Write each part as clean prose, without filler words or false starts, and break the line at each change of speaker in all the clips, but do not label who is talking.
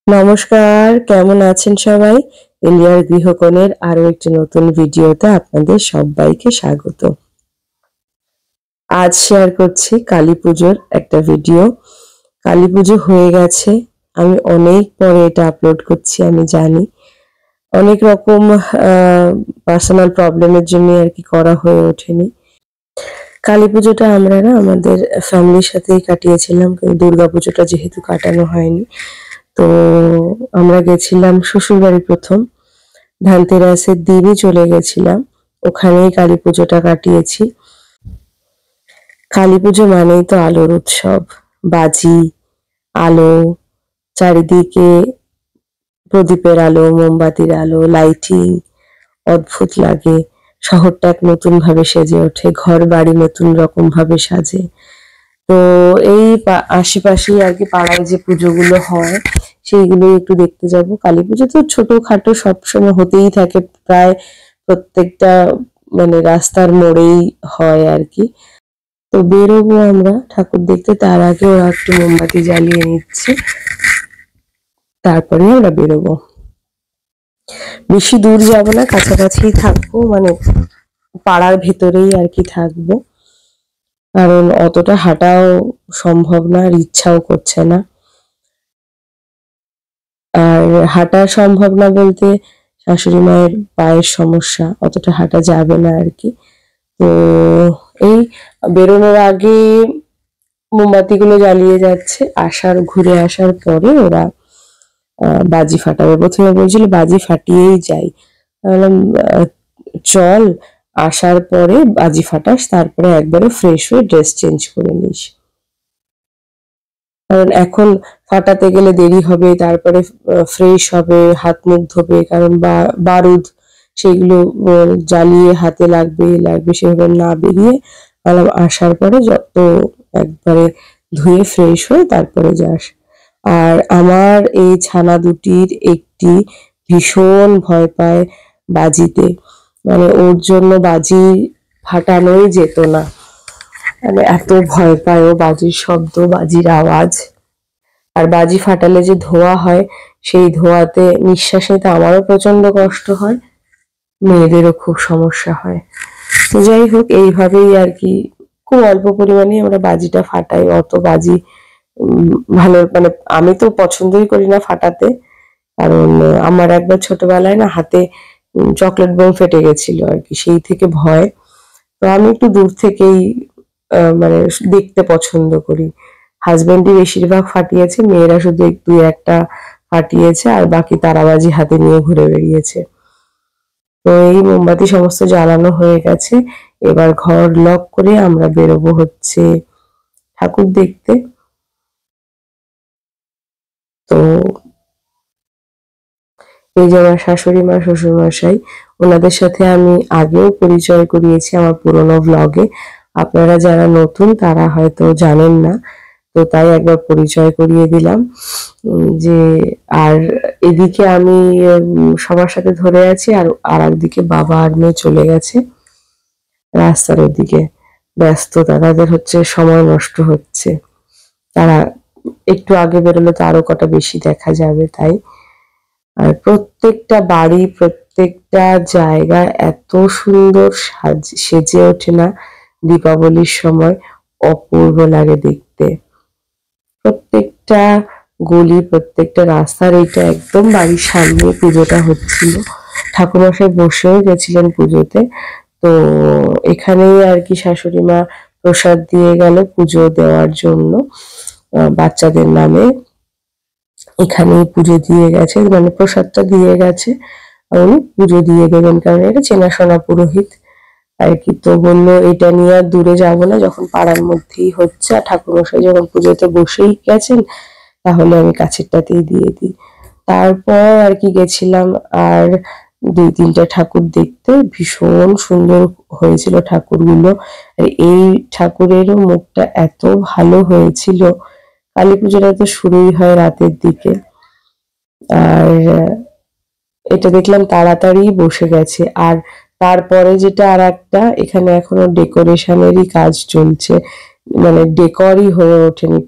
নমস্কার, কেমন আছেন সবাই? ইন্ডিয়ার গৃহকোণের আরো একটি নতুন ভিডিওতে আপনাদের সবাইকে স্বাগত। আজ শেয়ার করছি কালীপুজোর একটা ভিডিও। কালীপুজো হয়ে গেছে, আমি অনেক পরে এটা আপলোড করছি, আমি জানি। অনেক রকম পার্সোনাল প্রবলেমের জন্য আর কি করা হয়ে ওঠেনি। কালীপুজোটা আমরা আমাদের ফ্যামিলির সাথেই কাটিয়েছিলাম, কিন্তু দুর্গাপুজোটা যেহেতু কাটানো হয়নি, তো আমরা গেছিলাম শ্বশুরবাড়ি। প্রথম ধানতেরাসের দিনই চলে গেছিলাম, ওখানেই কালী পুজোটা কাটিয়েছি। কালী পুজো মানেই তো আলোর উৎসব, বাজি, আলো, চারিদিকে প্রদীপের আলো, মোমবাতির আলো, লাইটিং, অদ্ভুত লাগে। শহরটা এক নতুন ভাবে সেজে ওঠে, ঘর বাড়ি নতুন রকম ভাবে সাজে। তো এই আশেপাশেই আর কি পাড়ায় যে পুজোগুলো হয় সেইগুলো একটু দেখতে যাব। কালী পুজো তো ছোটখাটো সবসময় হতেই থাকে, প্রায় প্রত্যেকটা মানে রাস্তার মোড়েই হয় আর কি। তো বেরোবো আমরা ঠাকুর দেখতে, তার আগে ওরা একটু মোমবাতি জ্বালিয়ে নিচ্ছে, তারপরে আমরা বেরোবো। বেশি দূর যাব না, কাছাকাছি থাকবো, মানে পাড়ার ভেতরেই আর কি থাকবো, কারণ অতটা হাঁটাও সম্ভব না আর ইচ্ছাও করছে না। আর হাঁটা সম্ভব না বলতে শাশুড়ি মায়ের পায়ের সমস্যা, অতটা হাঁটা যাবে না আর কি। তো এই বেরোনোর আগে মোমবাতিগুলো জ্বালিয়ে যাচ্ছে, ঘুরে আসার পরে ওরা বাজি ফাটাবে। প্রথমে বলছিল বাজি ফাটিয়েই যাই, বললাম চল আসার পরে বাজি ফাটাস, তারপরে একবারে ফ্রেশ হয়ে ড্রেস চেঞ্জ করে নিস, কারণ এখন ফাটাতে গেলে দেরি হবে, তারপরে ফ্রেশ হবে, হাত মুখ ধোবে, কারণ বারুদ সেগুলো জ্বালিয়ে হাতে লাগবে সেভাবে না বেরিয়ে আসার পরে যত একবারে ধুয়ে ফ্রেশ হয়ে তারপরে যাস। আর আমার এই ছানা দুটির একটি ভীষণ ভয় পায় বাজিতে, মানে ওর জন্য বাজি ফাটানোই যেত না, মানে এত ভয় পায় ও বাজির শব্দ, বাজির আওয়াজ। আর বাজি ফাটালে যে ধোঁয়া হয়, সেই ধোঁয়াতে নিঃশ্বাস নিতে আমারও প্রচন্ড কষ্ট হয়, মেয়েদেরও খুব সমস্যা হয়। তো যাই হোক, এইভাবেই আর কি খুব অল্প পরিমাণে আমরা বাজিটা ফাটাই। অত বাজি ভালো মানে আমি তো পছন্দই করি না ফাটাতে, কারণ আমার একবার ছোটবেলায় হাতে চকলেট বোম ফেটে গেছিল আর কি, সেই থেকে ভয়। তো আমি একটু দূর থেকেই মানে দেখতে পছন্দ করি। হাজবেন্ডই বেশিরভাগ ফাটিয়েছে, মেয়েরা শুধু একটু একটা ফাটিয়েছে, আর বাকি তারাবাজি হাতে নিয়ে ঘুরে বেরিয়েছে। তো এই মোমবাতি সমস্ত জ্বালানো হয়ে গেছে, এবার ঘর লক করে আমরা বেরোবো হচ্ছে ঠাকুর দেখতে। তো এই যে আমার শাশুড়ি মা, শ্বশুর মশাই, ওনাদের সাথে আমি আগেও পরিচয় করিয়েছি আমার পুরোনো ব্লগে। আপনারা যারা নতুন তারা হয়তো জানেন না, তো তাই একবার পরিচয় করিয়ে দিলাম। যে আর এদিকে আমি সবার সাথে ধরে আছি, আর একদিকে বাবা আর মেয়ে চলে গেছে রাস্তার ওদিকে, ব্যস্ততা, তাদের হচ্ছে সময় নষ্ট হচ্ছে। তারা একটু আগে বেরোলে তো আরো কটা বেশি দেখা যাবে, তাই। আর প্রত্যেকটা বাড়ি, প্রত্যেকটা জায়গা এত সুন্দর সেজে ওঠে না দীপাবলির সময়, অপূর্ব লাগে দেখতে। প্রত্যেকটা গলি, প্রত্যেকটা রাস্তার, এইটা একদম বাড়ির সামনে পুজোটা হচ্ছিল। ঠাকুরমশাই বসেও গেছিলেন পুজোতে। তো এখানেই আর কি শাশুড়ি মা প্রসাদ দিয়ে গেল পুজো দেওয়ার জন্য বাচ্চাদের নামে। এখানেই পুজো দিয়ে গেছে, মানে প্রসাদটা দিয়ে গেছে, উনি পুজো দিয়ে দেবেন, কারণ এটা চেনাশোনা পুরোহিত আর কি। তো বললো এটা নিয়ে আর দূরে যাবো না, যখন পাড়ার মধ্যেই হচ্ছে, আর ঠাকুরমশাই যখন পুজোতে বসেই গেছেন, তাহলে আমি কাছেরটাতেই দিয়ে দিই। তারপর আর কি গেছিলাম আর 2-3টা ঠাকুর দেখতে, ভীষণ সুন্দর হয়েছিল ঠাকুরগুলো। আর এই ঠাকুরেরও মুখটা এত ভালো হয়েছিল। কালী পুজোটা তো শুরুই হয় রাতের দিকে, আর এটা দেখলাম তাড়াতাড়ি বসে গেছে। আর তারপরে যেটা আর একটা, এখানে এখনো ডেকোরেশনেরই কাজ চলছে, মানে ডেকরই হয়ে ওঠেনি,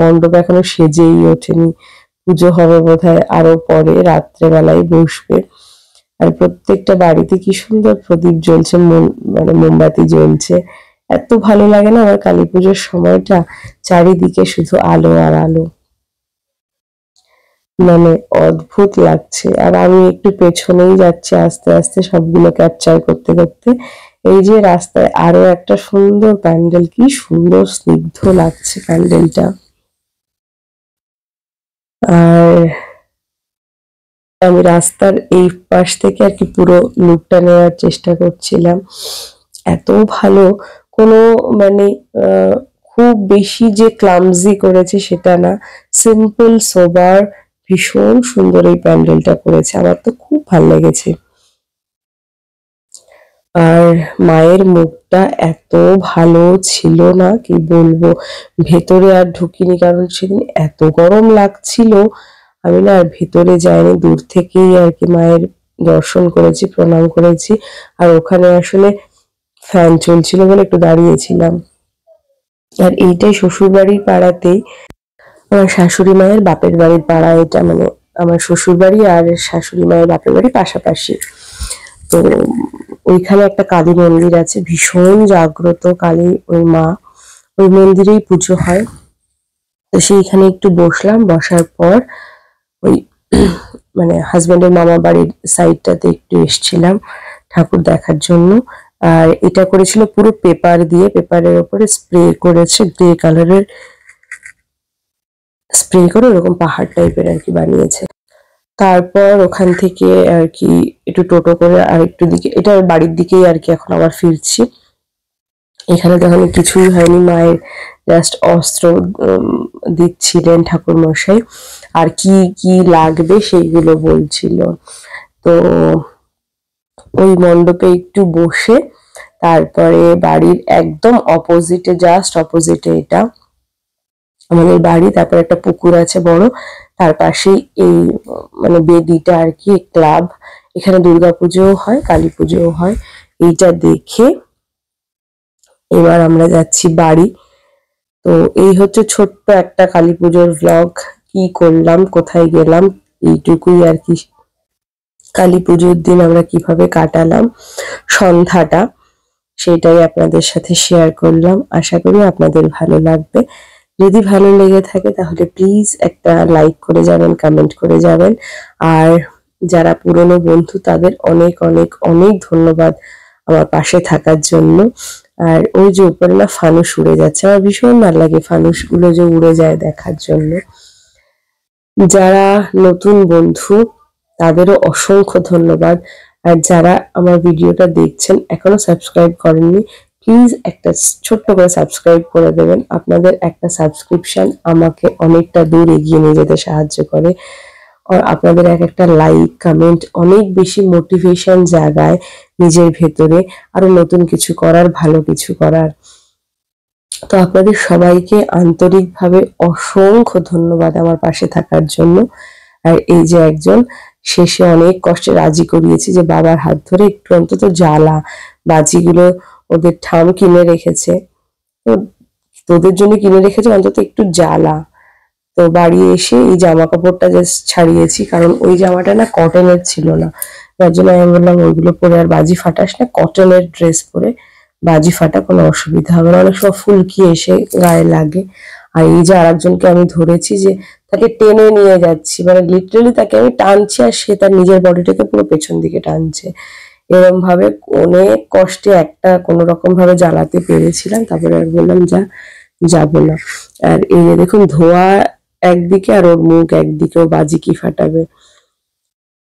মণ্ডপ এখনো সেজেই ওঠেনি, পুজো হবে বোধহয় আরো পরে, রাত্রেবেলায় বসবে। আর প্রত্যেকটা বাড়িতে কি সুন্দর প্রদীপ জ্বলছে, মানে মোমবাতি জ্বলছে। এত ভালো লাগে না আমার কালী পুজোর সময়টা, চারিদিকে শুধু আলো আর আলো, মানে অদ্ভুত লাগছে। আর আমি একটু পেছনেই যাচ্ছি আস্তে আস্তে সবগুলো ক্যাপচার করতে করতে। এই যে রাস্তায় আরো একটা সুন্দর প্যান্ডেল, কি সুন্দর স্নিগ্ধ লাগছে প্যান্ডেলটা। আর আমি রাস্তার এই পাশ থেকে আর কি পুরো লুকটা নেওয়ার চেষ্টা করছিলাম। এত ভালো, কোনো মানে খুব বেশি যে ক্লামজি করেছে সেটা না, সিম্পল সোবার ভীষণ সুন্দর এই প্যান্ডেলটা করেছে, আমার তো খুব ভালো লেগেছে। আর মায়ের মুখটা এত ভালো ছিল না কি বলবো, ভেতরে আর ঢুকিনি কারণ সেদিন এত গরম লাগছিল। আমি না আর ভেতরে যাইনি, দূর থেকেই আর কি মায়ের দর্শন করেছি, প্রণাম করেছি। আর ওখানে আসলে ফ্যান চলছিল বলে একটু দাঁড়িয়েছিলাম। আর এইটাই শ্বশুর বাড়ির পাড়াতেই, আমার শাশুড়ি মায়ের বাপের বাড়ির পাড়া এটা, মানে আমার শ্বশুর বাড়ি আর শাশুড়ি মায়ের বাপের বাড়ি পাশাপাশি। তো ওইখানে একটা কালী মন্দির আছে, ভীষণ জাগ্রত কালী ওই মা, ওই মন্দিরেই পুজো হয়। তো সেইখানে একটু বসলাম, বসার পর ওই মানে হাজবেন্ডের মামা বাড়ির সাইডটাতে একটু এসছিলাম ঠাকুর দেখার জন্য। আর এটা করেছিল পুরো পেপার দিয়ে, পেপারের ওপরে স্প্রে করেছে, গ্রে কালারের স্প্রে করে ওরকম পাহাড় টাইপের আর কি বানিয়েছে। তারপর ওখান থেকে আর কি একটু টোটো করে আর একটু দিকে, এটা বাড়ির দিকেই আর কি এখন আবার ফিরছি। এখানে তখন কিছুই হয়নি, মায়ের জাস্ট অস্ত্র দিচ্ছিলেন ঠাকুর মশাই, আর কি কি লাগবে সেইগুলো বলছিল। তো ওই মণ্ডপে একটু বসে তারপরে বাড়ির একদম অপোজিটে, জাস্ট অপোজিটে এটা আমাদের বাড়ি, তারপর একটা পুকুর আছে বড়, তার পাশেই এই মানে বেদিটা আর কি ক্লাব, এখানে দুর্গাপুজোও হয়, কালী পুজোও হয়। এইটা দেখে এবার আমরা যাচ্ছি বাড়ি। তো এই হচ্ছে ছোট্ট একটা কালী পুজোর ব্লগ, কি করলাম, কোথায় গেলাম, এইটুকুই আর কি। কালী পুজোর দিন আমরা কিভাবে কাটালাম সন্ধ্যাটা, সেটাই আপনাদের সাথে শেয়ার করলাম। আশা করি আপনাদের ভালো লাগবে। যদি ভালো লেগে থাকে তাহলে প্লিজ একটা লাইক করে যাবেন, কমেন্ট করে যাবেন। আর যারা পুরনো বন্ধু তাদের অনেক অনেক অনেক ধন্যবাদ আমার পাশে থাকার জন্য। আর ওই যে উপরে না ফানুস উড়ে যাচ্ছে, আমার ভীষণ ভালো লাগে ফানুস গুলো যে উড়ে যায় দেখার জন্য। যারা নতুন বন্ধু তাদেরও অসংখ্য ধন্যবাদ। আর যারা আমার ভিডিওটা দেখছেন এখনো সাবস্ক্রাইব করেননি, প্লিজ একটা ছোট্ট করে সাবস্ক্রাইব করে দেবেন। আপনাদের একটা সাবস্ক্রিপশন আমাকে অনেকটা দূর এগিয়ে নিয়ে যেতে সাহায্য করে। আর আপনাদের এক একটা লাইক কমেন্ট অনেক বেশি মোটিভেশন জাগায় নিজের ভেতরে আরো নতুন কিছু করার, ভালো কিছু করার। তো আপনাদের সবাইকে আন্তরিকভাবে অসংখ্য ধন্যবাদ আমার পাশে থাকার জন্য। আর এই যে একজন শেষে অনেক কষ্টে রাজি করিয়েছি যে বাবার হাত ধরে একটু অন্তত জ্বালা, বাজিগুলো ওদের ঠাম কিনে রেখেছে, তো তোদের জন্য কিনে রেখেছে, অন্তত একটু জ্বালা। তো বাড়ি এসে এই জামা কাপড়টা জাস্ট ছাড়িয়েছি, কারণ ওই জামাটা না কটনের ছিল না, তার জন্য আমি বললাম ওইগুলো পরে আর বাজি ফাটাস না, কটনের ড্রেস পরে বাজি ফাটা, কোনো অসুবিধা হবে না, অনেক সময় ফুলকি এসে গায়ে লাগে। আর এই যে আরেকজনকে আমি ধরেছি যে তাকে টেনে নিয়ে যাচ্ছি, মানে লিটারালি তাকে আমি টানছি আর সে তার নিজের বডিটাকে পুরো পেছন দিকে টানছে। এরকম ভাবে অনেক কষ্টে একটা কোনো রকম ভাবে জ্বালাতে পেরেছিলাম, তারপরে আর বললাম যাবো না। আর এই যে দেখুন ধোয়া একদিকে আর ওর মুখ একদিকে, ও বাজি কি ফাটাবে।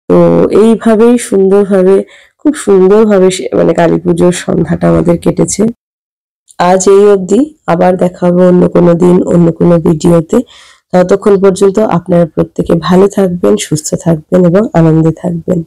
তো এইভাবেই সুন্দরভাবে, খুব সুন্দরভাবে মানে কালী পুজোর সন্ধ্যাটা আমাদের কেটেছে। আজ এই অবধি, আবার দেখা হবে অন্য কোনো দিন অন্য কোনো ভিডিওতে। ততক্ষণ পর্যন্ত আপনারা প্রত্যেকে ভালো থাকবেন, সুস্থ থাকবেন এবং আনন্দে থাকবেন।